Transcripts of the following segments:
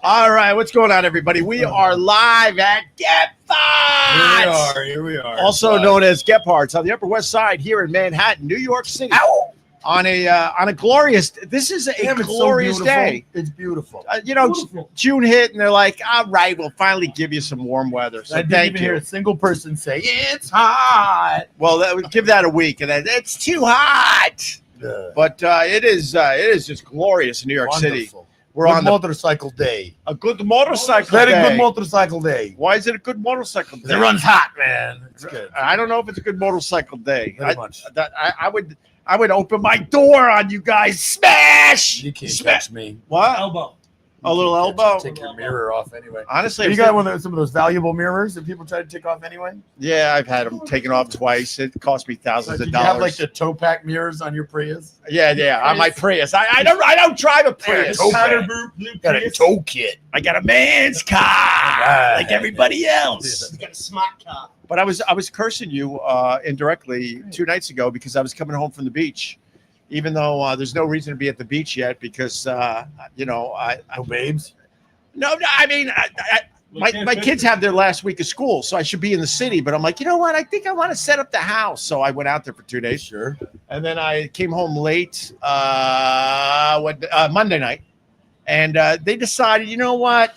All right, what's going on, everybody? We are live at Gebhards. Here we are. Also known as Gebhards on the Upper West Side here in Manhattan, New York City. Ow! On a glorious. This is a glorious day. It's beautiful. June hit, and they're like, "All right, we'll finally give you some warm weather." So I didn't thank even you. hear a single person say it's hot. Well, give that a week, and then it's too hot. But it is just glorious in New York City. We're good on the motorcycle day. a good motorcycle Very day. good motorcycle day. Why is it a good motorcycle day? It runs hot, man. It's good. I don't know if it's a good motorcycle day. Very much. I would open my door on you guys. Smash! You can't catch me. What? Elbow. A little elbow. Take your mirror off anyway. Honestly, You got some of those valuable mirrors that people try to take off anyway? yeah, I've had them taken off twice. It cost me thousands Did of you have dollars. like the toe pack mirrors on your Prius? Yeah, on my Prius. I don't drive a Prius. Toe Powder pack. blue Got a Prius. toe kit. I got a man's car Right. like everybody else. He's got a smart car. But I was cursing you indirectly 2 nights ago because I was coming home from the beach, even though there's no reason to be at the beach yet because No babes. No, I mean, my kids have their last week of school, so I should be in the city. But I'm like, you know what? I think I want to set up the house. So I went out there for 2 days. Sure. And then I came home late Monday night. And they decided, you know what?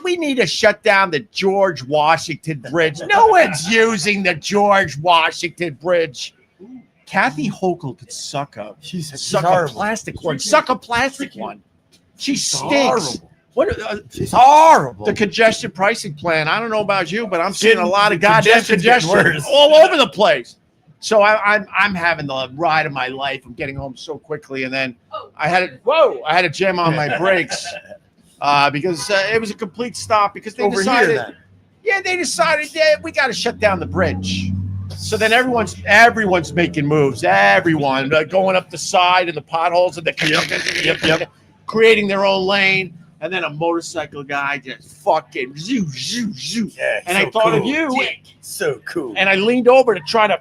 We need to shut down the George Washington Bridge. No one's using the George Washington Bridge. Kathy Hochul could suck a plastic one. Suck a plastic one. She stinks. She's horrible. The congestion pricing plan. I don't know about you, but I'm seeing a lot of goddamn congestion's getting congestion worse. all over the place. So I'm having the ride of my life. I'm getting home so quickly, and then I had to jam on my brakes because it was a complete stop because they Over decided. here, then. Yeah, they decided we got to shut down the bridge. So then everyone's making moves. Everyone going up the side and the potholes and the creating their own lane. And then a motorcycle guy just fucking zoo. Yeah, And so I thought of cool. you. So cool. And I leaned over to try to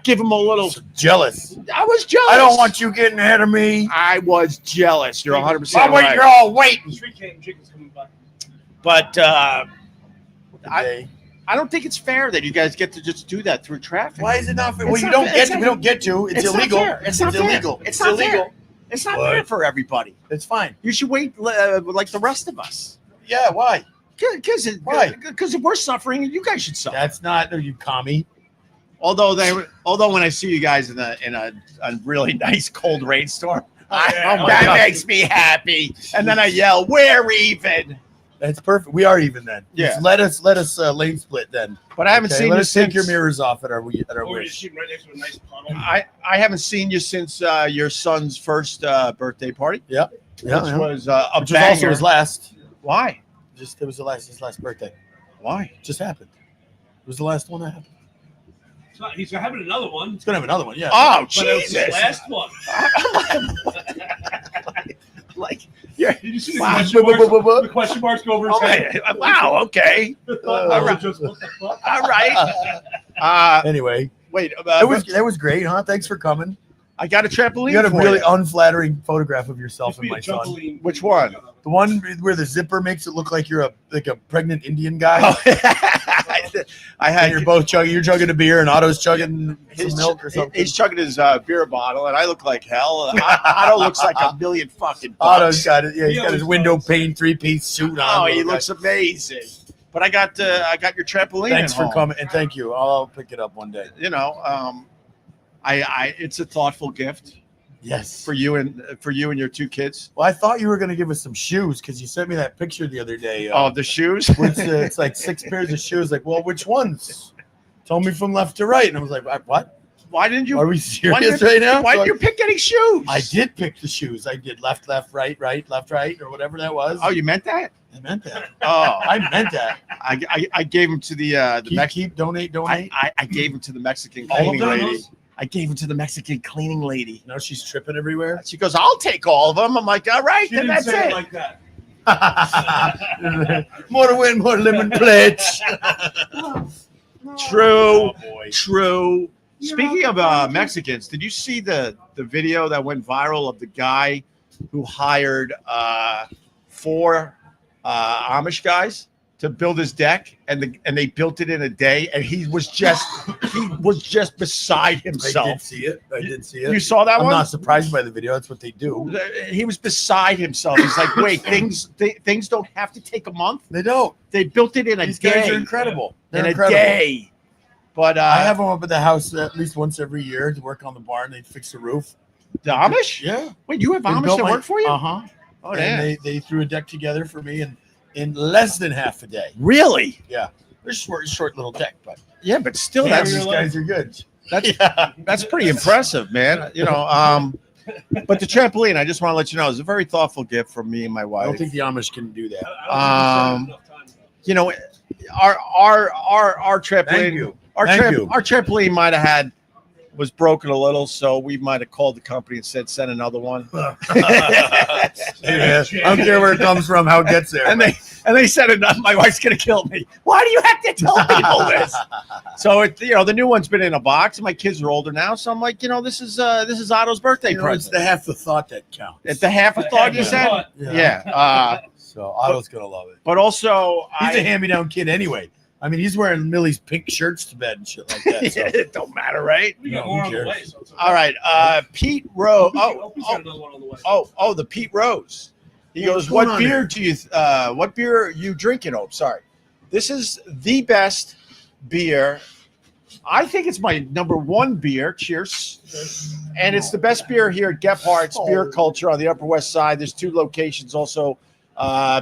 give him a little. So jealous. I was jealous. I don't want you getting ahead of me. I was jealous. You're 100% Why wait? right. You're all waiting. Street chicken's coming by. But Today. I don't think it's fair that you guys get to just do that through traffic. Why is it not fair? Well, It's you not don't fair. get It's to. not- We don't get to. It's not illegal. fair. It's not fair. illegal. It's not illegal. fair. It's not What? fair for everybody. It's fine. You should wait like the rest of us. Yeah. Why? Why? Because if we're suffering, you guys should suffer. That's not. You commie. Although when I see you guys in a really nice cold rainstorm, that makes me happy. And then I yell, "We're even!" That's perfect. We are even then. Yeah. Just let us lane split then. But I haven't seen Let you us take since your mirrors off at our Oh, you're wish. shooting right next to a nice puddle. I haven't seen you since your son's first birthday party, Yeah. which was a Which was also banger. his last. Why? It was his last birthday. Why? It just happened. It was the last one that happened. He's having another one. It's gonna have another one. Yeah. Oh, But it was his Jesus! last one. Like, Did you see the Wow. question marks? The question marks go over his head. wow. Okay. I was just, what the fuck? All right. Anyway, Wait. that was great, huh? Thanks for coming. I got a trampoline. You got a for really you. unflattering photograph of yourself Used to and be a my son. trampoline. Which one? The one where the zipper makes it look like you're a pregnant Indian guy. I And had you're both chugging. You're chugging a beer, and Otto's chugging his some milk or something. He's chugging his beer bottle, and I look like hell. Otto looks like a million fucking bucks. Otto's got it. Yeah, he's He got his always window does. pane 3-piece suit on. Oh, he little looks guy. amazing. But I got your trampoline. Thanks at for home. coming, and thank you. I'll pick it up one day. You know, it's a thoughtful gift Yes. for you and your 2 kids. Well, I thought you were going to give us some shoes because you sent me that picture the other day. Oh, the shoes. Where it's like 6 pairs of shoes. Like, well, which ones? Told me from left to right, and I was like, what? Why didn't you? Are we why serious did- right now? Why So did you pick any shoes? I did pick the shoes. I did left, right, left, right, or whatever that was. Oh, you meant that? I meant that. Oh, I meant that. I gave them to the Keep, donate. I gave them to the Mexican All of cleaning them, lady. those? I gave them to the Mexican cleaning lady. No, she's tripping everywhere. She goes, "I'll take all of them." I'm like, "All right, She then didn't that's say it." it like that. More to win, more lemon pledge. True, Oh, boy. true. Speaking of Mexicans, did you see the video that went viral of the guy who hired 4 Amish guys to build his deck, and they built it in a day, and he was just beside himself. I did see it. You saw that I'm one? not surprised by the video. That's what they do. He was beside himself. He's like, wait, things don't have to take a month. They don't. They built it in a These day. guys are incredible. They're in incredible. a day. But I have them up at the house at least once every year to work on the barn. They fix the roof. The Amish? Yeah. Wait, you have Amish that work for you? Uh-huh. Oh, And yeah. they threw a deck together for me in less than half a day. Really? Yeah. They're short little deck, but Yeah, but still, these guys are good. that's pretty impressive, man. You know, but the trampoline, I just want to let you know, is a very thoughtful gift from me and my I wife. don't think the Amish can do that. You know, our trampoline. Thank you. Our Thank you. our trampoline was broken a little, so we might have called the company and said send another one. Yeah, I don't care where it comes from, how it gets there. And they said enough. My wife's gonna kill me. Why do you have to tell people this? So the new one's been in a box, and my kids are older now. So I'm like, this is Otto's birthday it's present. the half the thought that counts. At the half a thought you said, yeah. So Otto's gonna love it. But also, He's a hand-me-down kid anyway. I mean, he's wearing Millie's pink shirts to bed and shit like that. So. it don't matter, right? We got No, more who on the cares? way. So it's okay. All right, Pete Rose. Opie's got another one on the way. The Pete Rose. He What's goes, going "What on beer do you? What beer are you drinking?" Oh, sorry. This is the best beer. I think it's my number 1 beer. Cheers! And it's the best beer here at Gebhards Beer Culture on the Upper West Side. There's 2 locations also.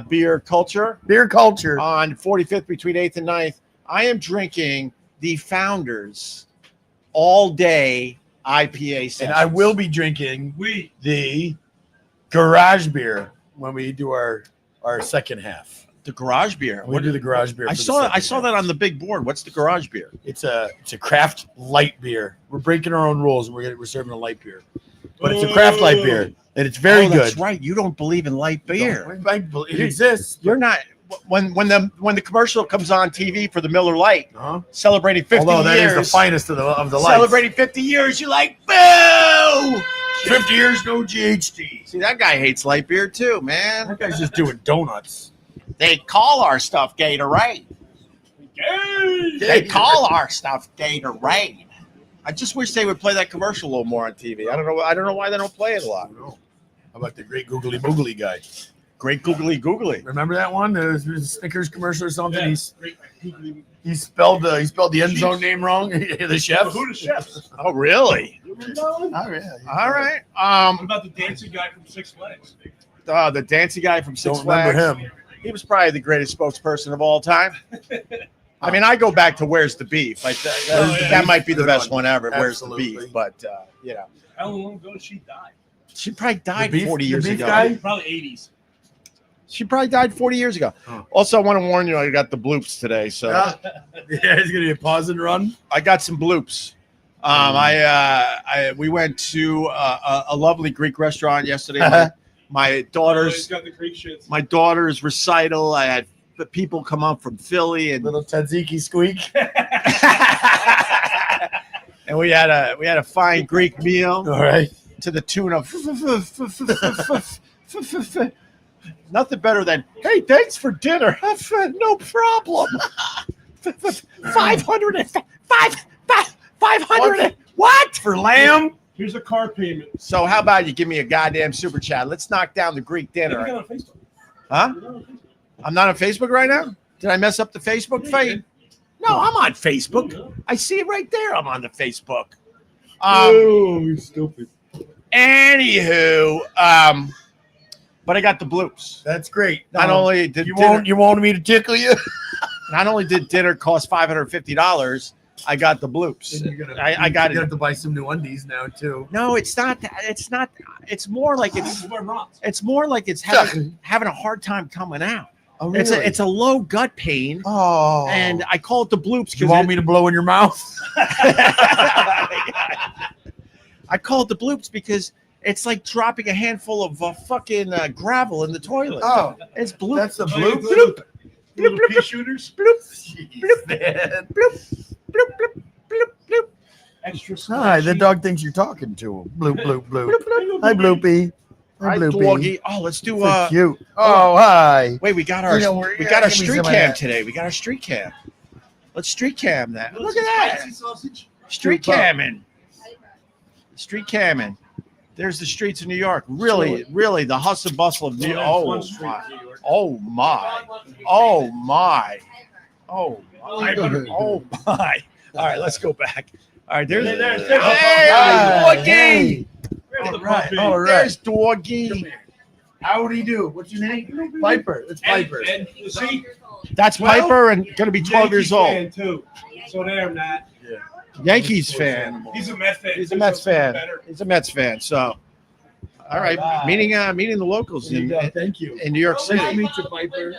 Beer Culture on 45th between 8th and 9th. I am drinking the Founders All Day IPA sessions. And I will be drinking the garage beer when we do our second half. the garage beer. We'll do the garage beer. I for the saw second that half. on the big board. What's the garage beer? It's a craft light beer. We're breaking our own rules. We're serving a light beer, but it's a craft light beer, and it's very good. That's right. You don't believe in light beer. It exists. You're not. When the commercial comes on TV for the Miller Lite, Uh-huh. celebrating 50 Although that years, is the finest of the lights. celebrating 50 years, you're like, boo! 50 years, no GHD. See, that guy hates light beer too, man. That guy's just doing donuts. They call our stuff Gatorade. They call our stuff Gatorade. I just wish they would play that commercial a little more on TV. I don't know why they don't play it a lot. How about the great Googly Boogly guy? Great googly googly. Remember that one? There was a Snickers commercial or something. Yeah. He spelled the end zone name wrong. The chef. Who the chefs? Oh, really? You remember that one? Oh, yeah. All right. What about the dancing guy from Six Flags? The dancing guy from Six Don't remember Flags. him. He was probably the greatest spokesperson of all time. I mean, I go back to Where's the Beef? Like that might be the best one ever. Where's the Absolutely. Beef? But How long ago did she die? she probably died beef- 40 the years beef ago. guy? Probably 80s. She probably died 40 years ago. Huh. Also, I want to warn you, I got the bloops today, so Yeah, it's gonna be a pause and run. I got some bloops. We went to a lovely Greek restaurant yesterday. My He's daughter's got the Greek shits. my daughter's recital. I had the people come up from Philly and Little tzatziki squeak. and we had a fine Greek meal All right. to the tune of nothing better than hey, thanks for dinner. No problem. 500 what For lamb. Here's a car payment. So how about you give me a goddamn super chat? Let's knock down the Greek Get dinner. on Facebook. Huh? Get on Facebook. I'm not on Facebook right now? Did I mess up the Facebook feed? No, I'm on Facebook. I see it right there. I'm on the Facebook. Oh, stupid. Anywho, but I got the bloops. That's great. Not only did you dinner, wanted me to tickle you. not only did dinner cost $550, I got the bloops. I got You it. have to buy some new undies now too. No, it's not. It's not. It's more like it's. We're bronze. It's more like it's having a hard time coming out. Oh, It's a low gut pain, oh. and I call it the bloops You because want me to blow in your mouth? I call it the bloops because it's like dropping a handful of fucking gravel in the toilet. Oh, It's bloop. that's the Oh, bloop. bloop. Little pea shooters. bloop, Jeez, man. bloop, bloop, bloop, bloop. Extra Hi, the splashy. dog thinks you're talking to him. Bloop, bloop, bloop. Hi, Bloopy. Hi, Hi, Bloopy. doggy. Oh, let's do So cute. Oh, hi. Wait, we got our You know, we're- we got our give me street some of cam that. today. We got our street cam. Let's street cam that. You want Look at some that. spicy sausage? Street Super. camming. Street camming. There's the streets of New York. Really, really, the hustle and bustle of New York. Well, that's Oh one street my. in New York. Oh my. Oh my. Oh my. Oh my. All right, let's go back. All right, there's There's hey, Hi. doggy. Hey. Where's the All right, puppy? all right. There's doggy. How do you do? What's your name? Piper. It's Piper. And you see, That's Well, Piper and gonna be 12 years Yankee old. fan, too. So there, Matt. Yankees fan. He's a Mets fan. He's a too, Mets so it's fan. better. He's a Mets fan. So, all right, All right. meeting the locals in Thank you. New York Nice City. to meet you, Piper.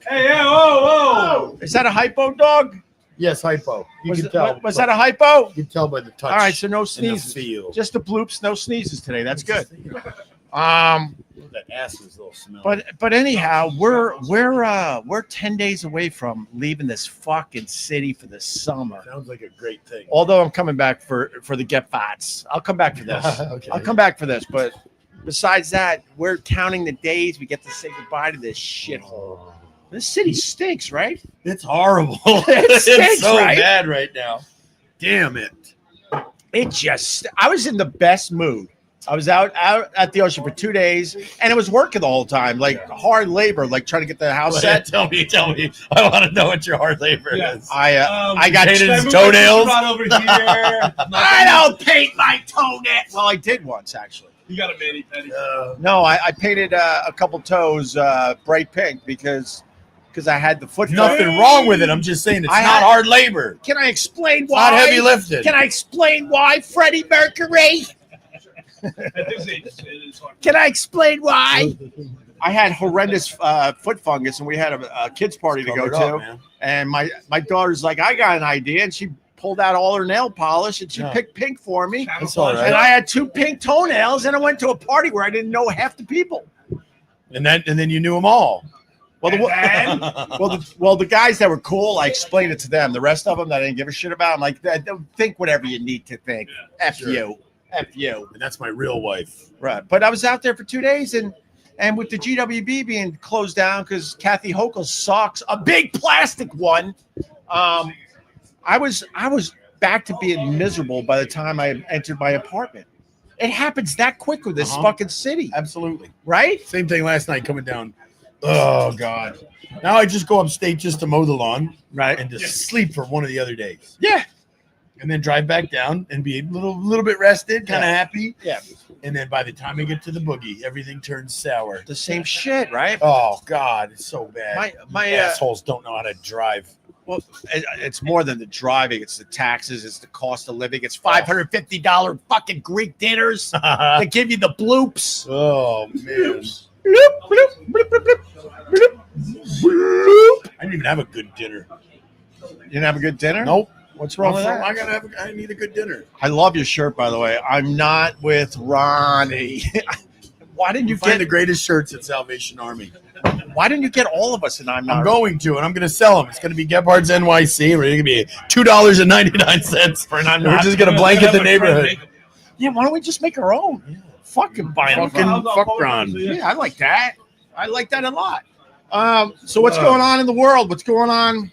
Hey, whoa. Is that a hypo dog? Yes, hypo. You Was, can tell. was that a hypo? You can tell by the touch. All right, so no and the sneezes. feel. Just the bloops, no sneezes today. That's good. That ass is a little smell. But anyhow, we're 10 days away from leaving this fucking city for the summer. Sounds like a great thing. Although I'm coming back for the Gebhards. I'll come back for this. Okay. I'll come back for this. But besides that, we're counting the days we get to say goodbye to this shithole. This city stinks, right? It's horrible. It stinks, it's so right? bad right now. Damn it. It just, I was in the best mood. I was out at the ocean for 2 days, and it was working the whole time, like hard labor, like trying to get the house set. Tell me. I want to know what your hard labor Yeah. is. I got painted his Move toenails? my over here. I don't paint my toenail. Well, I did once actually. You got a mani petty. No, I painted a couple toes bright pink because I had the foot. Nothing wrong with it. I'm just saying it's I not had- hard labor. Can I explain It's why? not heavy lifting. Can I explain why, Freddie Mercury? At this age, it is hard. Can I explain why? I had horrendous foot fungus, and we had a kids party to go Covered to. up, man. And my daughter's like, I got an idea, and she pulled out all her nail polish and she Yeah. picked pink for me. That's all right. And I had 2 pink toenails, and I went to a party where I didn't know half the people. And then you knew them all. Well, the guys that were cool, I explained it to them. The rest of them that I didn't give a shit about, I'm like, think whatever you need to think. F Sure. you. F you. And that's my real wife. Right. But I was out there for 2 days, and with the GWB being closed down because Kathy Hochul's socks, a big plastic one, I was back to being miserable by the time I entered my apartment. It happens that quick with this fucking city, Absolutely. right? Same thing last night coming down. Oh, God. Now I just go upstate just to mow the lawn Right. and just sleep for one of the other days. Yeah. And then drive back down and be a little bit rested, kind of happy. Yeah. And then by the time I get to the boogie, everything turns sour. The same shit, right? Oh, God. It's so bad. My Assholes don't know how to drive. well, it's more than the driving. It's the taxes. It's the cost of living. It's $550 fucking Greek dinners that give you the bloops. Oh, man. Bloop, bloop, bloop, bloop, bloop, bloop, bloop. I didn't even have a good dinner. You didn't have a good dinner? Nope. What's wrong with that? I need a good dinner. I love your shirt, by the way. I'm not with Ronnie. Why didn't you You find get? the greatest shirts at Salvation Army. Why didn't you get all of us? And I'm not. I'm going to, and I'm going to sell them. It's going to be Gebhards NYC. We're going to be $2.99 For an I'm We're not. just going to blanket the neighborhood. Yeah, why don't we just make our own? Fucking buy them. Fucking fuck Ron. Yeah, I like that. I like that a lot. So what's going on in the world? What's going on?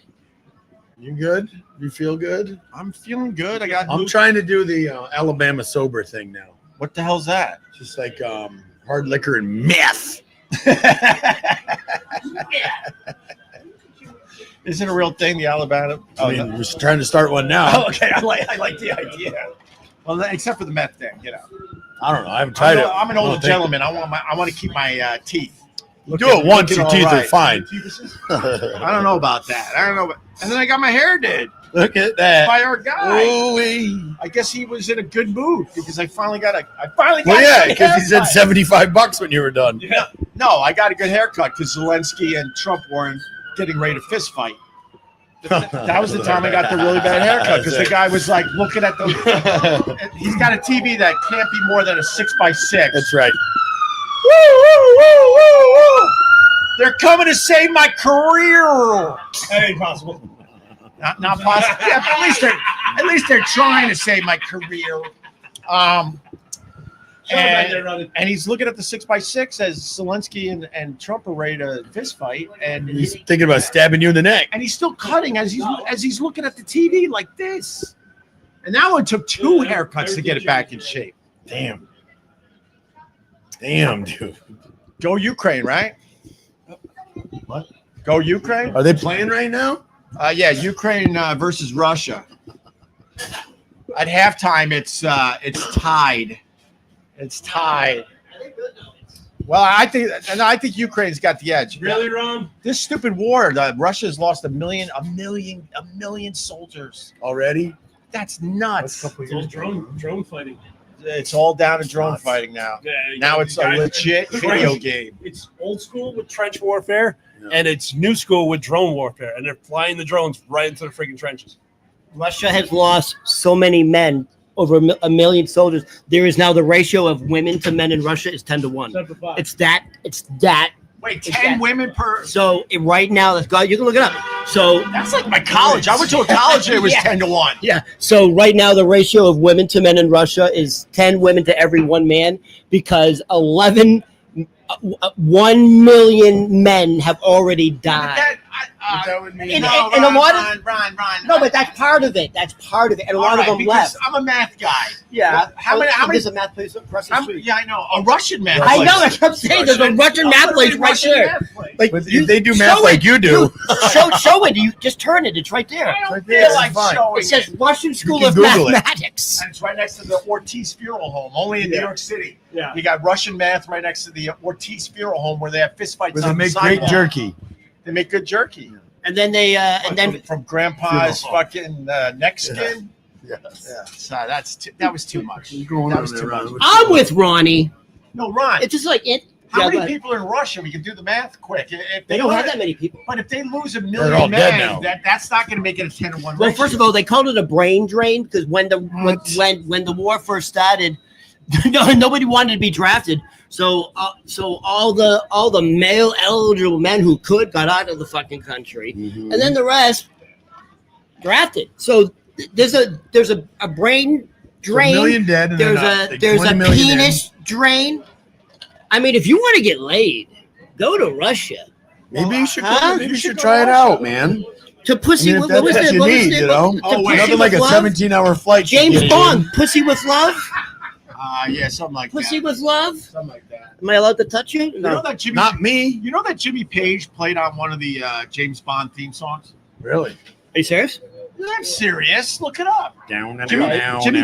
You good? You feel good? I'm feeling good. I got. I'm trying to do the Alabama sober thing now. What the hell's that? Just like hard liquor and meth. Is it a real thing, the Alabama? I mean, we're trying to start one now. Oh, okay. I like the idea. Well, except for the meth thing, you know. I don't know. I haven't tried it. I'm an I older don't think- gentleman. I want to keep my teeth. Do it once, looking your all teeth are right. fine. I don't know about that. I don't know. And then I got my hair did Look at that. by our guy. Ooh-wee. I guess he was in a good mood because I finally got a Well, good yeah, because he said haircut. $75 when you were done. No, I got a good haircut because Zelensky and Trump weren't getting ready to fist fight. That was the time I got the really bad haircut because the guy was like looking at the. He's got a TV that can't be more than a 6x6. That's right. Woo, woo, woo, woo, woo. They're coming to save my career. That ain't possible. Not possible. Yeah, but at least At least they're trying to save my career. And he's looking at the 6x6 as Zelensky and Trump are ready to fist fight, and He's thinking about stabbing you in the neck. and he's still cutting as he's looking at the TV like this. And that one took 2 haircuts to get it back in shape. Damn, dude. Go Ukraine, right? What? Go Ukraine? Are they playing right now? Yeah, Ukraine versus Russia. At halftime, it's tied. It's tied. Well, I think Ukraine's got the edge. Really, Ron? This stupid war, Russia's lost a million soldiers. Already? That's nuts. It's all drone fighting. It's all down to drone fighting now. Yeah, Now it's a legit video game. It's old school with trench warfare, Yeah. and it's new school with drone warfare, and they're flying the drones right into the freaking trenches. Russia has lost so many men, over a million soldiers. There is now the ratio of women to men in Russia is 10-1. It's that. Wait, It's 10 that- women per. So right now, let's go. You can look it up. So That's like my college. I went to a college and it was Yeah. 10-1. yeah. So right now, the ratio of women to men in Russia is 10 women to every 1 man, because 1 million men have already died. That would mean And a lot of Ron. no, but that's part of it. That's part of it, and a lot of them because left. I'm a math guy. Yeah. How many? There's a math place across the street. Yeah, I know. A Russian math. I place. know. That's what I'm saying. There's a Russian math place right there. Like But if they do math show like it. you do, Show it. You just turn it. It's right there. I don't Right feel there, like it's fine. showing It says Russian School can of Google it. Mathematics. And it's right next to the Ortiz Funeral Home, only in New York City. Yeah. You got Russian math right next to the Ortiz Funeral Home where they have fist fights where they on the make great sidewalk. jerky. They make good jerky. And then they from Grandpa's Funeral home. fucking neck skin. Yes. Yeah. So that was too much. Going That on was there, too Ron. much. I'm with Ronnie. No, Ron. It's just like it. How yeah, many but people are in Russia? We can do the math quick. If They don't have lose- that many people. But if they lose a all million dead men, now. that's not going to make it a 10-1. Well, first of all, they called it a brain drain because when the war first started, nobody wanted to be drafted. So all the male eligible men who could got out of the fucking country, and then the rest drafted. So there's a brain drain. A million dead. And There's a penis drain. I mean, if you want to get laid, go to Russia. Maybe you should. Huh? Maybe you should try it out, man. To pussy. I mean, if what that's was what it? you What was need, it? you know? To Oh, wait, Pussy Nothing like with a Love? 17-hour flight. to James get Bond, Pussy with Love. Yeah, something like Pussy that. with Love. Something like that. Am I allowed to touch you? You know that in. Not me. You know that Jimmy Page played on one of the James Bond theme songs? Really? Are you serious? I'm serious. Look it up. Jimmy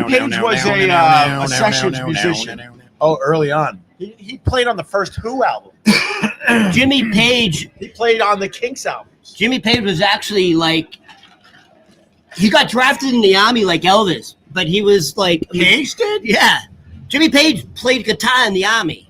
Page was a sessions musician. Oh, early on. He played on the first Who album. Jimmy Page. He played on the Kinks albums. Jimmy Page was actually like, he got drafted in the army like Elvis, but he was like, Page did? yeah. Jimmy Page played guitar in the army.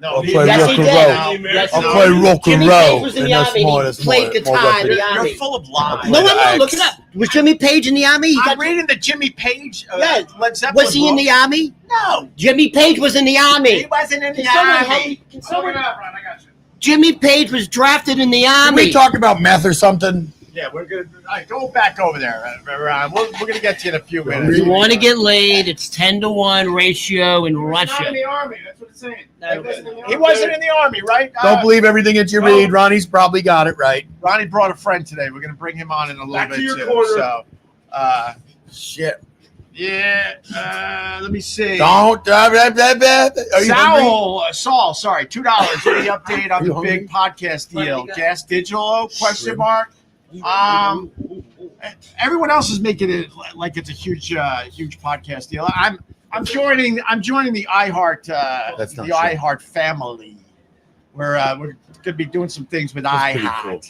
No, I'll play Yes, rock he and did. roll. Yes, I'll he play did. rock and Jimmy roll. Page was in And the that's army. more- He that's played more guitar what in they- the army. You're full of lies. No, Axe. look it up. Was Jimmy Page in the army? He I'm got, reading the Jimmy Page Yeah. Led Zeppelin was he in book. the army? No, Jimmy Page was in the he army. wasn't in the Can someone help army. me? Can someone- Ron, I got you. Jimmy Page was drafted in the Can army. we talk about meth or something? Yeah, we're good. All right, go back over there, Ron. We're going to get to you in a few minutes. If you want to get laid, it's 10-1 ratio in Not in Russia. the army. That's what it's saying. No. He wasn't in the army, right? Don't believe everything that you read. Ronnie's probably got it right. Ronnie brought a friend today. We're going to bring him on in a little Back bit to your too. corner. So, Shit. let me see. Don't. Are you hungry? Saul, sorry, $2. Any update on You the hungry? big podcast deal? Gas Digital? Question Shrimp. mark. Everyone else is making it like it's a huge podcast deal. I'm joining the iHeart That's not the true. iHeart family. We're going to be doing some things with That's pretty iHeart, cool.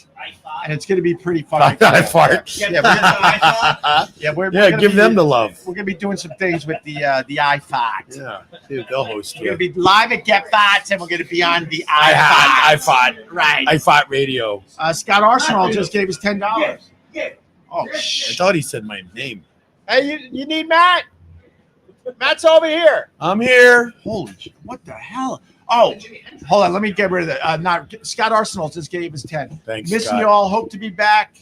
and it's going to be pretty fun. I fart. Yeah, we're Yeah, gonna give be- them the love. We're going to be doing some things with the iFart. Yeah, dude, they'll host We're going you. to be live at Gebhards, and we're going to be on the I iFart. fought. Right. I fought radio. Scott Arsenal just gave us $10. Yeah. Oh, I shit. thought he said my name. Hey, you need Matt? Matt's over here. I'm here. Holy shit. What the hell? Oh, hold on. Let me get rid of that. Scott Arsenal just gave us 10. Thanks, Missing Scott. you all. Hope to be back.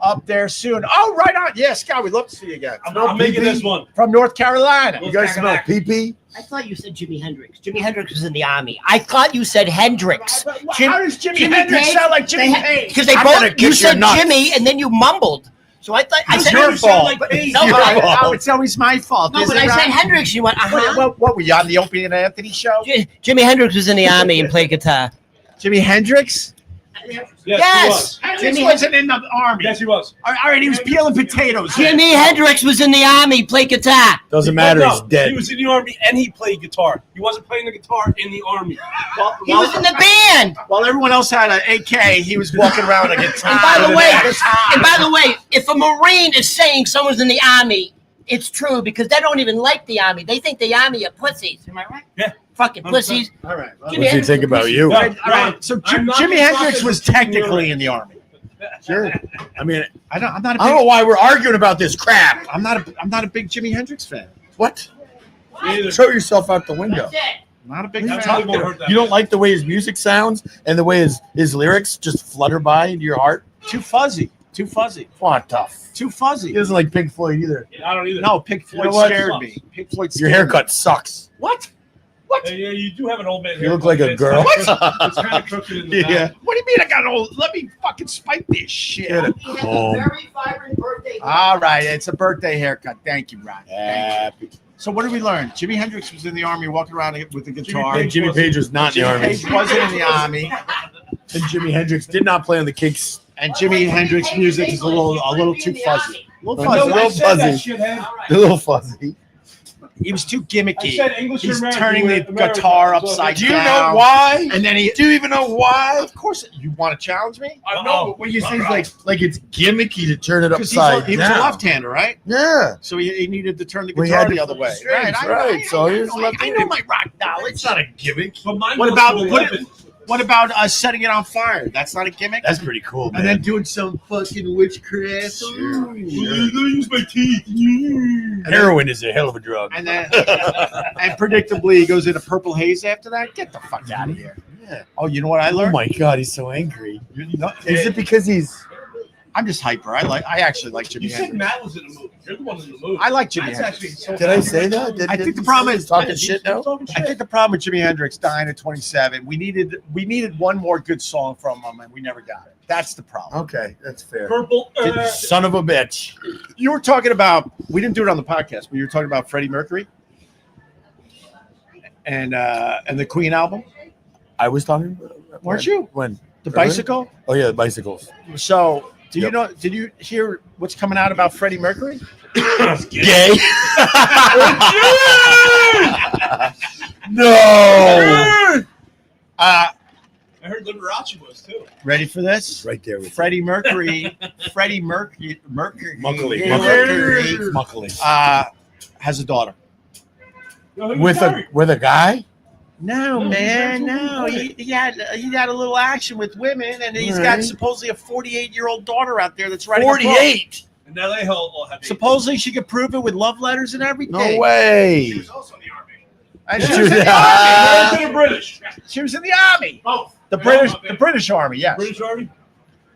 up there soon. Oh, right on. Yeah, Scott, we'd love to see you again. I'm making this one. From North Carolina. You guys smell pee-pee? I thought you said Jimi Hendrix. Jimi Hendrix was in the army. I thought you said Hendrix. How does Jimi Hendrix Page? sound like Jimmy Page? Because they I'm gonna both. You kick your said nuts. Jimmy, and then you mumbled. So I thought I It's said your fault. No, It's but your I, fault. Oh, it's always my fault. no, isn't but I it, said Ryan? Hendrix. You went, What were you on the Opie and Anthony show? Jimi Hendrix was in the army and played guitar. Jimi Hendrix? Yes. Hendrix Jimi- wasn't in the army. Yes, he was. All right, he was peeling potatoes. Jimi Hendrix was in the army, played guitar. Doesn't matter. No, He's dead. He was in the army and he played guitar. He wasn't playing the guitar in the army. He was in the band. While everyone else had an AK, he was walking around with a guitar. And by the way, if a Marine is saying someone's in the army, it's true because they don't even like the army. They think the army are pussies. Am I right? Yeah. Fucking pussies. All right. Jimi What do you think about you? Yeah. All right. So I'm not Jimi Hendrix was talking technically in the army. Sure. I mean, I'm not a I don't know big. why we're arguing about this crap. I'm not a big Jimi Hendrix fan. What? Either. Throw yourself out the window. That's it. I'm not a big What are you fan. talking about? You don't like the way his music sounds and the way his lyrics just flutter by into your heart? Too fuzzy. Too fuzzy. What tough. Too He fuzzy. doesn't like Pink Floyd either. I don't either. No, Pink Floyd know what? scared me. Pink Floyd Your scared me. haircut sucks. What? What? Yeah, you do have an old man. You look like a girl. It's kind of crooked in the Yeah. back. What do you mean I got old? Let me fucking spike this shit. Get it. He has Oh. a very vibrant birthday. All right, it's a birthday haircut. Thank you, Ryan. Thank you. Happy. So what did we learn? Jimi Hendrix was in the army, walking around with the guitar. And Jimmy Page was not in the Jimmy army. Page wasn't in the army, And Jimi Hendrix did not play on the Kinks. and Jimi Hendrix music is a little too fuzzy. A little No, fuzzy. no, I said that, fuzzy. shithead. A little fuzzy. He was too I gimmicky. said English He's American, turning the American. guitar So- upside Do you down. know why? And then he. Do you even know why? Of course, you want to challenge me? I No, but what you say is like it's gimmicky to turn it Because upside he was down. a left-hander, right? Yeah. So he needed to turn the Well, he guitar had the to other way. flip the strings, right. So he was I left-handed. know my rock knowledge. It's not a gimmick. But mine What goes about to what, 11. what about setting it on fire? That's not a gimmick. That's pretty cool, man. And then doing some fucking witchcraft. Sure. Use my teeth. Heroin is a hell of a drug. And then and predictably he goes into purple haze after that. Get the fuck out of here. Yeah. Oh, you know what I Oh learned? my god, he's so angry. No, Is it because he's I'm just hyper. I actually like Jimi You said Hendrix. Matt was in the movie. You're the one in the movie. I like Jimi That's Hendrix. actually so Did I say that? I think the problem is talking shit now. I think the problem with Jimi Hendrix dying at 27, we needed one more good song from him, and we never got it. That's the problem. Okay, that's fair. Purple. Son of a bitch. You were talking about, we didn't do it on the podcast, but you were talking about Freddie Mercury and the Queen album, I was talking. weren't you? When? The Really? bicycle. Oh yeah, the bicyles. So, Yep. did you hear what's coming out about Freddie Mercury? Gay. No. I heard Liberace was too. Ready for this? Right there with Freddie Mercury, Mercury, Muckley. Muckley, has a daughter. with a guy. No, No, man, he's no. actually He had a little action with women, and he's All got right. supposedly a 48-year-old daughter out there that's writing a book. 48. And now they all have. Supposedly she could prove it with love letters and everything. No way. He was also in the army. And Yeah. she was in the Yeah. army. American or British? She was in the army. Both. The They British, all- the British Army. Yes. British Army.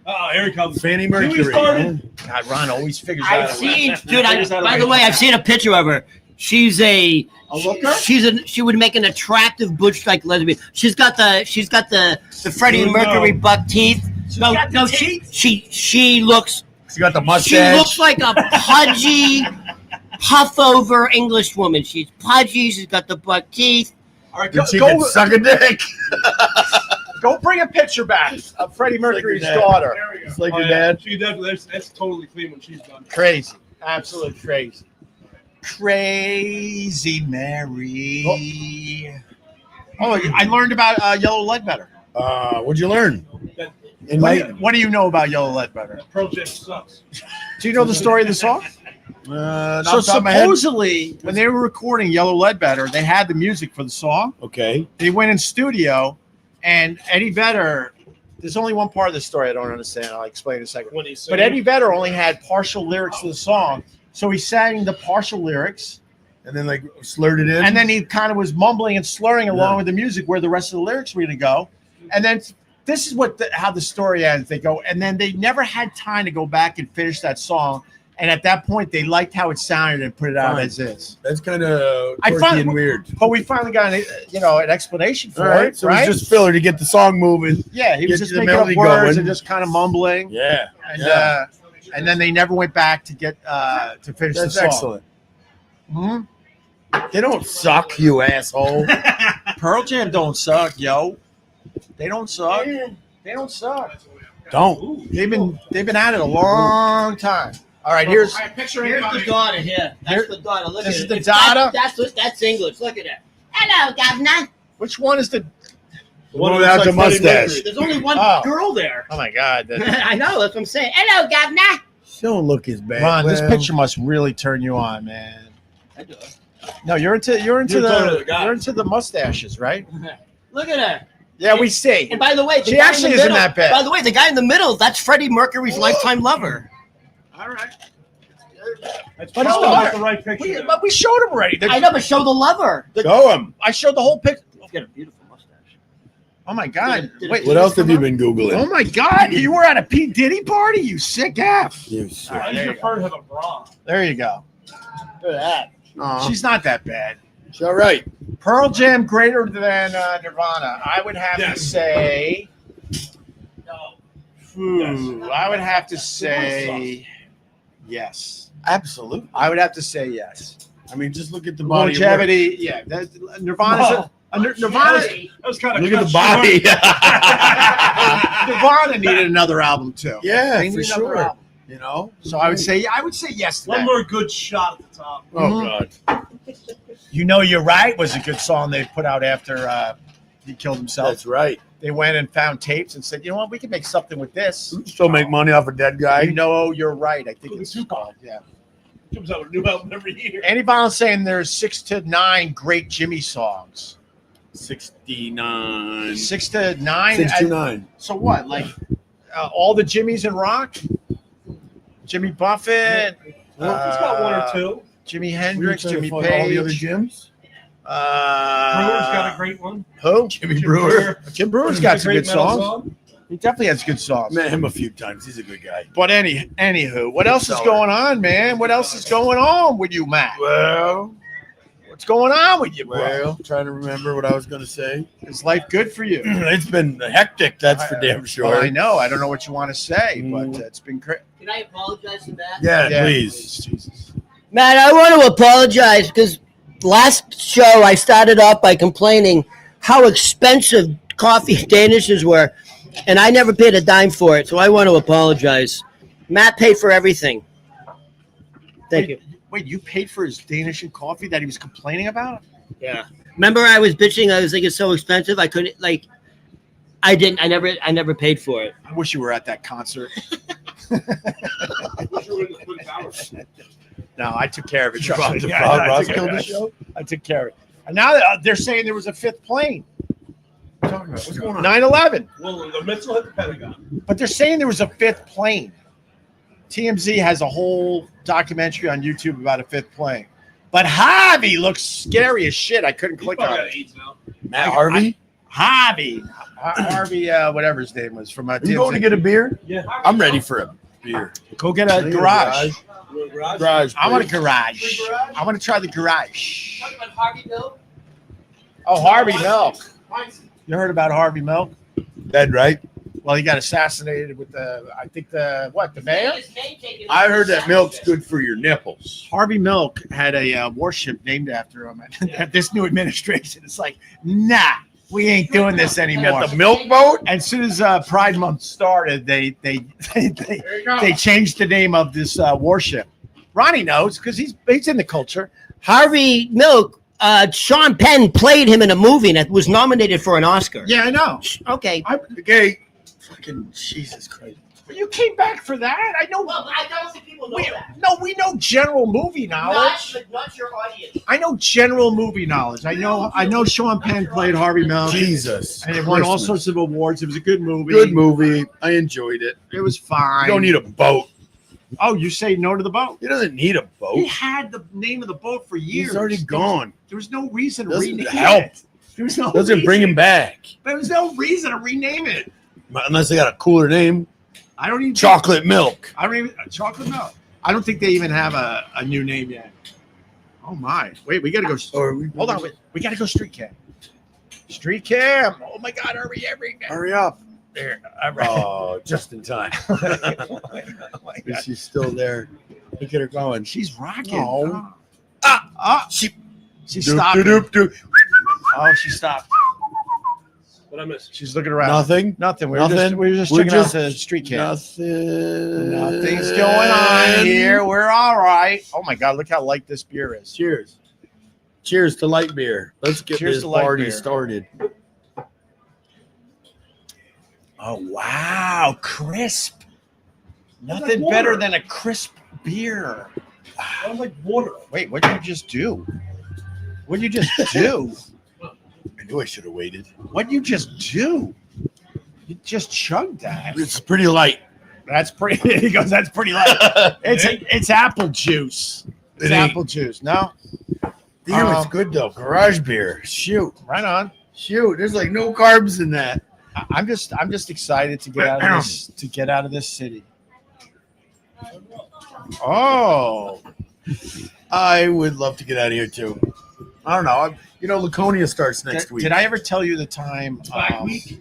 Oh, here he comes. Fanny See what he Mercury. started? God, Ron always figures out. I've a way. seen, dude. Figures out a By way the to way, do I've that. seen a picture of her. She's a looker? she would make an attractive butch like lesbian. She's got the Freddie Oh, no. Mercury buck teeth. No, got the no, teeth? she looks She got the she mustache. looks like a pudgy, puff over English woman. She's pudgy. She's got the buck teeth. All right, And she can suck a dick. go bring a picture back of Freddie Mercury's Like your dad. daughter. There we go. It's like Oh, your yeah. dad. She definitely. That's totally clean when she's done. Crazy, absolutely crazy. Crazy Mary. Oh, I learned about Yellow Ledbetter. What'd you learn? In What do you know about Yellow Ledbetter? Project sucks. Do you know the story of the song? not So off the top of my head. supposedly, when they were recording Yellow Ledbetter, they had the music for the song. Okay. They went in studio, and Eddie Vedder. There's only one part of the story I don't understand. I'll explain in a second. When he's But Eddie Vedder only had partial lyrics to the song, so he sang the partial lyrics, And then like slurred it in. and then he kind of was mumbling and slurring along Yeah. with the music where the rest of the lyrics were going to go. And then this is how the story ends. They go, and then they never had time to go back and finish that song. And at that point, they liked how it sounded and put it out as is. That's kind of I quirky and weird. But we finally got an explanation for it, So right? it's just filler to get the song moving. Yeah, he was Get just the making up melody words going. and just kind of mumbling. Yeah. And then they never went back to get to finish That's the song. excellent. Mhm. They don't suck, you asshole. Pearl Jam don't suck, yo. They don't suck. They don't suck. Don't. They've been at it a long time. All right, here's Here's the daughter here. That's the daughter. Look this at is it. the If that- daughter? That's English. Look at that. Hello, governor. which one is the? The one without the mustache. There's only one Oh. girl there. Oh my God, I know. That's what I'm saying. Hello, governor. She don't look as bad. Ron, this Well, picture must really turn you on, man. I do it. No, you're into You're talking to the guy. you're into the mustaches, right? Look at her. Yeah, we see. And by the way, the She guy actually in the isn't middle, that bad. By the way, the guy in the middle, that's Freddie Mercury's lifetime lover. All right. That's But it's probably not- not the right picture. But we showed him already. I know, but show the lover. Show him. I showed the whole picture. He's got a beautiful mustache. Oh my God! Did it- Wait, What else have you been Oh Googling? my God! You were at a P Diddy party, you sick F. You I sick. there just you prefer to have a bra. There you go. Look at that. She's not that bad. She's all right. Pearl Jam greater than Nirvana. I would have to Yes. say. No. I would have to say yes. Absolutely. I would have to say yes. I mean, just look at the body. of work. Longevity, yeah. Nirvana's Nirvana. That was kind of Look at the body. Nirvana needed another album too. Yeah, They for need another sure. album. You know? So I would say yes to One that. more good shot at the top. Oh, God. You Know You're Right was a good song they put out after he killed himself. That's right. They went and found tapes and said, you know what, we can make something with this. Still make money off a dead guy. You Know You're Right. I think Look at it's Tupac. called. Yeah. Comes out with a new album every year. Andy Bond's saying there's 6 to 9 great Jimmy songs. 69. 6 to 9. 629. So what? Like all the Jimmys in rock? Jimmy Buffett. Well, he's got one or two. Jimi Hendrix, Jimmy All the other Page. gyms? Brewer's got a great one. Who? Jimmy Brewer. Jim Brewer's got some Great good metal songs. song. He definitely has good songs. Met him a few times. He's a good guy. But anywho, what else is Seller. going on, man? What else is going on with you, Matt? Well, What's going on with you, bro? trying to remember what I was going to say. Is life good for you? It's been hectic, that's for damn Well, sure. I know. I don't know what you want to say, but it's been crazy. Can I apologize to Matt? Yeah, please. Jesus. Matt, I want to apologize because last show I started off by complaining how expensive coffee Danishes were, and I never paid a dime for it, so I want to apologize. Matt paid for everything. Thank you. Wait, you paid for his Danish and coffee that he was complaining about? Yeah. Remember I was bitching, I was like, it's so expensive, I couldn't, like, I never paid for it. I wish you were at that concert. No, I took care of it. Trust me. Ross killed the show? I took care of it. And now they're saying there was a 5th plane. What's going on? 9/11. Well, the missile hit the Pentagon. But they're saying there was a 5th plane. TMZ has a whole documentary on YouTube about a 5th plane. But Harvey looks scary as shit. I couldn't He's click probably on got it. AIDS now. Matt Harvey? Harvey, whatever his name was from You going to get a beer? Yeah. I'm ready for a beer. Go get a garage. Garage. I want a please. garage. I want to try the garage. Talking about Harvey Milk? Oh, Harvey Milk. You heard about Harvey Milk? Dead, right? Well, he got assassinated with the mayor? I heard that milk's good for your nipples. Harvey Milk had a warship named after him. And this new administration is like, nah, we ain't doing this anymore. Got the milk boat? And as soon as Pride Month started, they changed the name of this warship. Ronnie knows because he's in the culture. Harvey Milk, Sean Penn played him in a movie that was nominated for an Oscar. Yeah, I know. Okay. Okay. Fucking Jesus Christ. But you came back for that. I know. Well, I don't think people know that. No, we know general movie knowledge. Not your audience. I know general movie knowledge. I know Sean Penn played Harvey Milk. Jesus. And it won all Christmas. sorts of awards. It was a good movie. Good movie. I enjoyed it. It was fine. You don't need a boat. Oh, you say no to the boat? He doesn't need a He boat. had the name of the boat for years. He's already gone. There was no reason to Doesn't rename help. it. There was no Doesn't bring him back. There was no reason to rename it. Unless they got a cooler name. I don't even Chocolate milk. I don't even chocolate milk. I don't think they even have a new name yet. Oh my! Wait, we gotta go. Hold on, wait. We gotta go street cam. Street cam. Oh my God! Hurry up. There. Oh, just in time. Oh my God. She's still there. Look at her going. She's rocking. No. She stopped. Oh, she stopped. What I missed? She's looking around. Nothing. Nothing. We Nothing. were just We're checking out the street cam. Nothing. Nothing's going on here. We're all right. Oh my God! Look how light this beer is. Cheers. Cheers to light beer. Let's get Cheers this to light party beer. started. Oh wow! Crisp. Nothing water. better than a crisp beer. Sounds like water. Wait, what did you just do? What did you just do? I knew I should have waited. What did you just do? You just chugged that. It's pretty light. That's pretty. He goes. That's pretty light. It's apple juice. It's It ain't. apple juice. No, Damn, it's good though. Garage beer. Shoot. right on. Shoot. There's like no carbs in that. I'm just excited to get out of this. To get out of this city. Oh, I would love to get out of here too. I don't know. Laconia starts next week. Did I ever tell you the time? Black Week.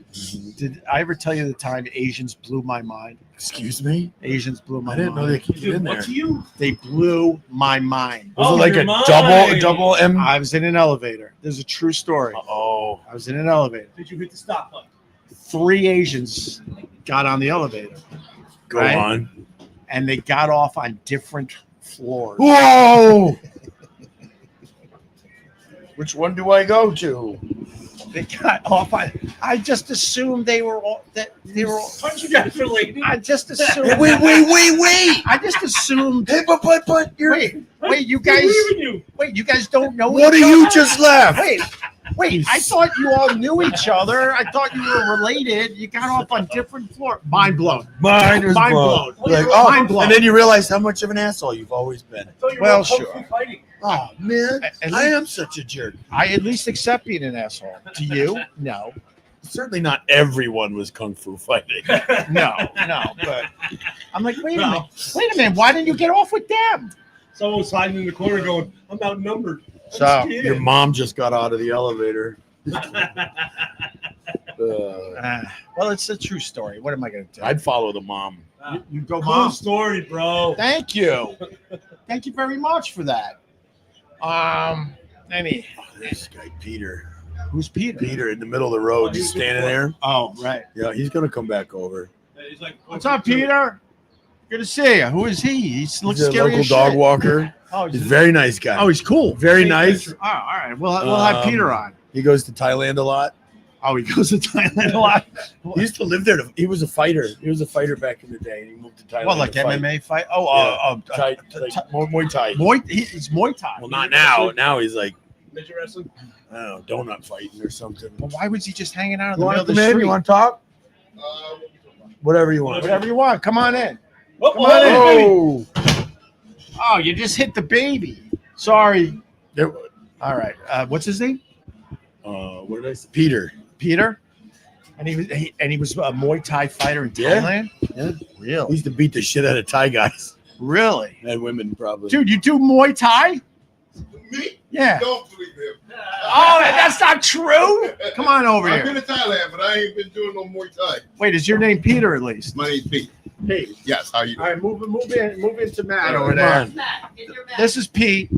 Did I ever tell you the time Asians blew my mind? Excuse me? Asians blew my I didn't know mind. they could get Dude, in there. what to you? They blew my mind. Was Oh, it like your a mind. double M? I was in an elevator. There's a true story. Oh. I was in an elevator. Did you hit the stop button? 3 Asians got on the elevator, Go Right? on. and they got off on different floors. Whoa! Which one do I go to? They got off on. I just assumed they were all that they were. All, Aren't you guys related? I just assumed. Hey, wait! I just assumed. Hey, but you're. Wait, you I guys. believe in you. Wait, you guys don't know What each do you other? just left? Wait, I thought you all knew each other. I thought you were related. You got off on different floors. Mind blown. Mine was Mind blown. blown. Like, Mind blown. and then you realize how much of an asshole you've always been. I thought you were Well, all kung sure. fu fighting. Oh man, At I least- am such a jerk. I at least accept being an asshole. Do you? No. Certainly not everyone was kung fu fighting. No. But I'm like, wait a minute. Why didn't you get off with them? Someone was hiding in the corner going, I'm outnumbered. I'm So, scared." Your mom just got out of the elevator. Well, it's a true story. What am I going to do? I'd follow the mom. You go, Cool Mom. story, bro. Thank you. Thank you very much for that. Any This guy Peter. who's Peter? Peter in the middle of the road, just standing there. Oh, right. Yeah, he's gonna come back over. He's like, What's up, Peter? Good to see you. Who is he? He looks He's a scary local as dog shit. walker. Oh, He's a very nice guy. he's cool. very Take nice. picture. Oh, all right. We'll have Peter on. He goes to Thailand a lot. Oh, he goes to Thailand a lot. He used to live there. He was a fighter. He was a fighter back in the day, and he moved to Thailand. What, like to fight. MMA fight? Oh, Thai, like, Muay Thai. He's Muay Thai. Well, not now. Now he's like, Midget wrestling? I don't know, donut fighting or something. But why was he just hanging out in You the want middle to of come the in? street? You want to talk? Whatever you want. Whatever you want. Come on in. Oh, Come on in. Oh, Oh, you just hit the baby. Sorry. there, All right. What's his name? what did I say? Peter. Peter. And he was a Muay Thai fighter in Yeah. Thailand. Yeah. He Really? used to beat the shit out of Thai guys Really? and women, probably. Dude, you do Muay Thai? Me? Yeah. Don't believe him. Oh, that's not true. Come on over I've been here. to Thailand, but I ain't been doing no Muay Thai. Wait, is your name Peter at least? My name's Pete. Pete. Yes, how you All doing? right, move into Matt Come over there. on. This is Pete.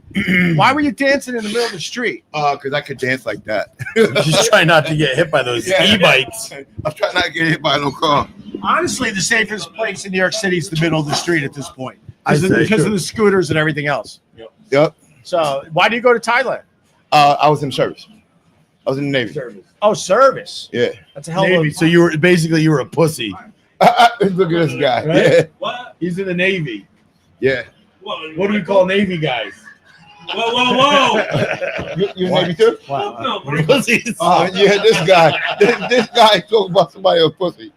Why were you dancing in the middle of the street? Because I could dance like that. Just try not to get hit by those Yeah. e-bikes. I'm trying not to get hit by no car. Honestly, the safest place in New York City is the middle of the street at this point. I'd say Because too. of the scooters and everything else. Yep. So why do you go to Thailand? I was in service. I was in the Navy. Oh, service. Yeah. That's a hell Navy. of a... So you were a pussy. Look at this guy. Right? Yeah. What? He's in the Navy. Yeah. What do we call Navy guys? Whoa. You in Navy too? Wow. No, What are pussies? Yeah, this guy. This guy talking about somebody a pussy.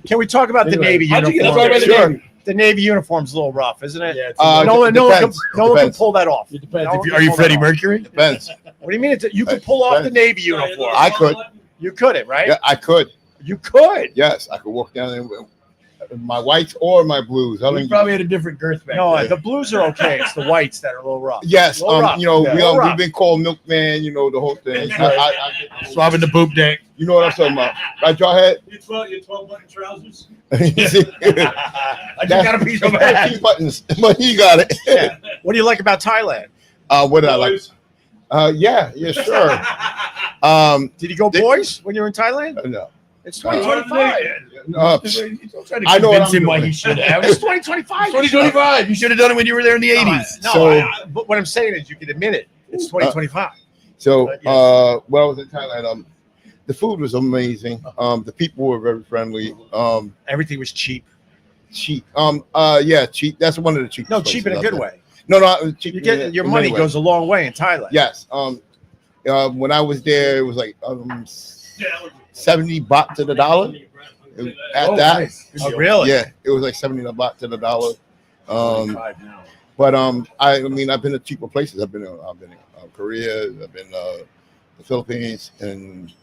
Can we talk about the Anyway, Navy how'd you get uniform? started? Sure. The Navy uniform's a little rough, isn't it? Yeah, it's no one can depends. pull that off. it depends. No one Are can you pull Freddie that off. Mercury? Depends. What do you mean? You could pull off the Navy uniform. I could. You couldn't, right? Yeah, I could. You could. Yes, I could walk down there with my whites or my blues. I We don't. probably had a different girth back No, then. the blues are okay. It's the whites that are a little rough. Yes, Little rough. you know, Yeah. Little we've rough. been called milkman. You know the whole thing. Swabbing the poop deck. You know what I'm talking about, right, Jawhead? Your 12 button trousers. I just got a piece of That's ass. buttons, but he got it. Yeah. What do you like about Thailand? What did I like? Yeah, sure. Did you go boys when you were in Thailand? No. It's 2025. I know what I'm Convince him why doing. he should have. It's 2025. 2025. You should have done it when you were there in the 80s. No, So- but what I'm saying is you can admit it. It's 2025. So, Yes. when I was in Thailand, the food was amazing. The people were very friendly. Everything was cheap. Cheap. Cheap. That's one of the cheap. No, cheap in a good way. No, cheap. You get your in money many ways. goes a long way in Thailand. Yes. When I was there, it was like 70 baht to the dollar. At that, nice. Oh, really? yeah, it was like 70 baht to the dollar. But I mean, I've been to cheaper places. I've been in Korea. I've been the Philippines, and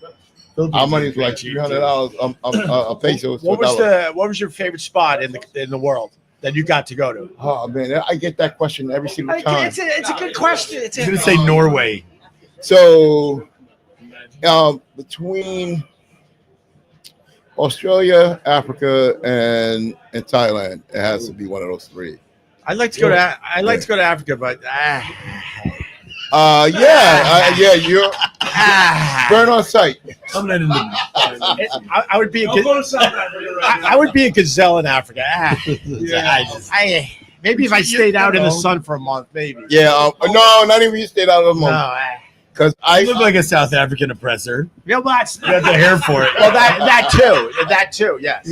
our money's like $300 a peso. to a dollar. What was your favorite spot in the world that you got to go to? Oh man, I get that question every single time. It's a good question. I was going to say Norway. So, between Australia, Africa, and Thailand, it has to be one of those three. I'd like to go to Africa, but You're burn on sight. I'm not in the. I would be a I'll go to South Africa. I would be a gazelle in Africa. Yeah. Maybe if I stayed out in the sun for a month, maybe. Yeah, no, not even you stayed out of the No, month. Because I You look like a South African oppressor. yeah, well, that's You got the hair for it. well, that too, yes.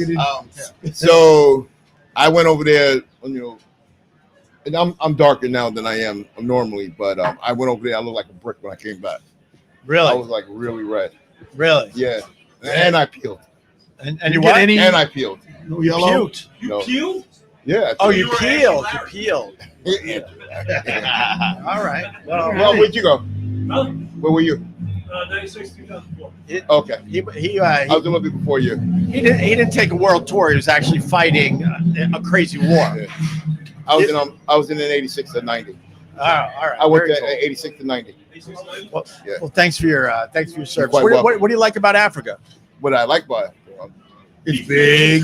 So I went over there, and I'm darker now than I am normally, but I went over there. I looked like a brick when I came back. I Really, was like really red. really. Yeah, and I peeled. And You you get what? any- And I peeled. No yellow. Puked. No. Pew? Yeah. Oh, I you You were peeled. You anti-Larry. peeled. peeled. All right. Well, where'd you go? Where were you? 96, 2004. Okay. He I was a little bit before you. didn't take a world tour. He was actually fighting a crazy war. Yeah. I was in an 86 to 90. Oh, all right. I went Very to cool. 86 to 90. 86, 90? Well, thanks for your service. quite What welcome. do you like about Africa? What I like about it. It's big.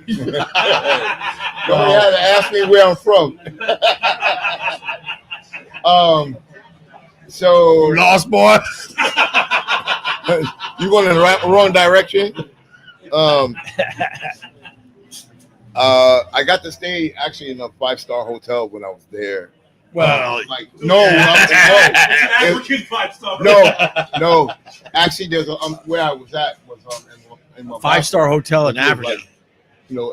Nobody had to ask me where I'm from. So Lost boy. you going in the wrong direction. I got to stay actually in a 5-star hotel when I was there. Well, No. It's an African 5-star. No. Actually, there's where I was at was in my 5-star hotel in It was Africa. like,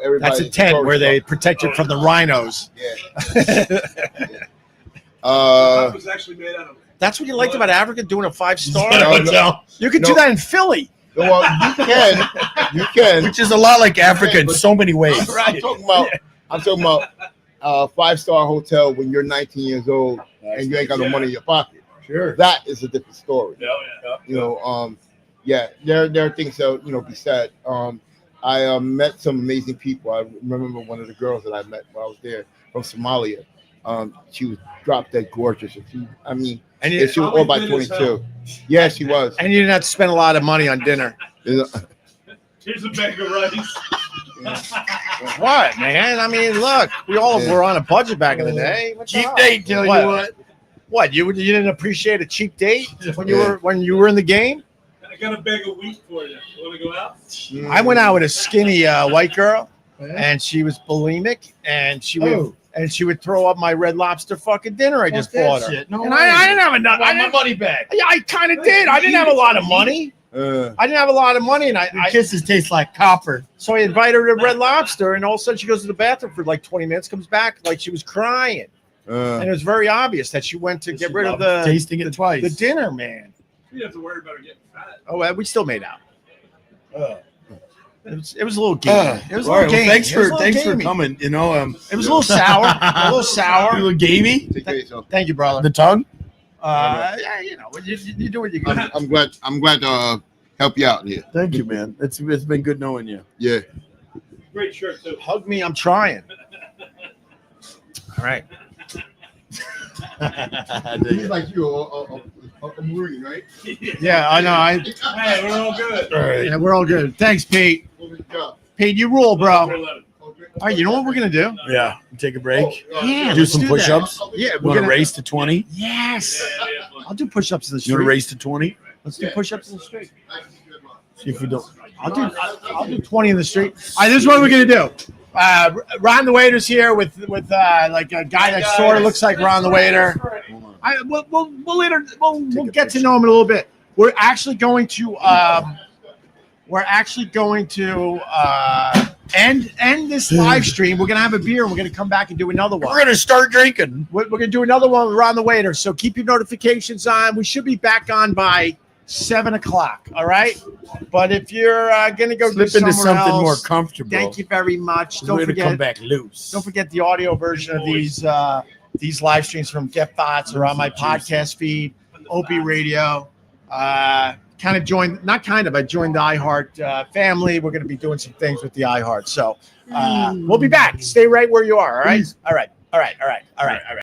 everybody. That's a tent where they protect you from the rhinos. Yeah. It was actually made out of. That's what you liked about Africa, doing a 5-star. No. You could No. do that in Philly. Well, you can. which is a lot like Africa in so many ways. I'm talking about 5-star hotel when you're 19 years old and you ain't got no money in your pocket. Sure. That is a different story. Yeah. There are things that be said. I met some amazing people. I remember one of the girls that I met when I was there from Somalia. She was drop dead gorgeous. She was all by 22. Yeah, she was. And you didn't have to spend a lot of money on dinner. Here's a bag of rice. What, man? I mean, look, we all were on a budget back in the day. What's Cheap up? date, tell you what. What, you didn't appreciate a cheap date when you were in the game? I got a bag of wheat for you. You want to go out? I went out with a skinny white girl, and she was bulimic, and she would throw up my Red Lobster fucking dinner I just bought her. No And I didn't have enough. I want my money back. Yeah, I kind of did. I didn't have a lot of money. And Your kisses taste like copper. so I invited her to Red Lobster, and all of a sudden she goes to the bathroom for like 20 minutes, comes back like she was crying, and it was very obvious that she went to get rid of tasting it twice. the dinner, man. You don't have to worry about her getting fat. Oh, we still made out. It was a little game. It was a All right, little well, game. thanks for coming. It was a little sour. A little sour. A little gamey. Take care of yourself. Thank you, brother. The tongue. Yeah, you do what you got. I'm glad help you out here. Thank you, man. It's been good knowing you. Yeah. Great shirt too. Hug me. I'm trying. All right. He's like you, a Marine, right? Yeah, I know. Hey, we're all good. All right. Yeah, we're all good. Thanks, Pete. Pete, you rule, bro. All right, you know what we're gonna do? Yeah. Take a break. Yeah, Do let's some that. push-ups. Yeah, You want to race to 20? Yes. I'll do push-ups in the You want street. to race to 20? Let's do push-ups in the street. See if we don't. I'll do 20 in the street. All right, this is what we're gonna do. Ron the Waiter's here with like a guy that sort of looks like Ron the Waiter. We'll get to know him in a little bit. We're actually going to end this live stream. We're gonna have a beer and we're gonna come back and do another one. We're going to start drinking. We're gonna do another one with Ron the Waiter. So keep your notifications on. We should be back on by 7 o'clock. All right. But if you're gonna go Slip do into somewhere something else, more comfortable. thank you very much. We're Don't going to come forget. back loose. Don't forget the audio version of these live streams from Gebhards are on my podcast feed, Opie Radio. I joined the iHeart family. We're going to be doing some things with the iHeart. So we'll be back. Stay right where you are. All right. All right.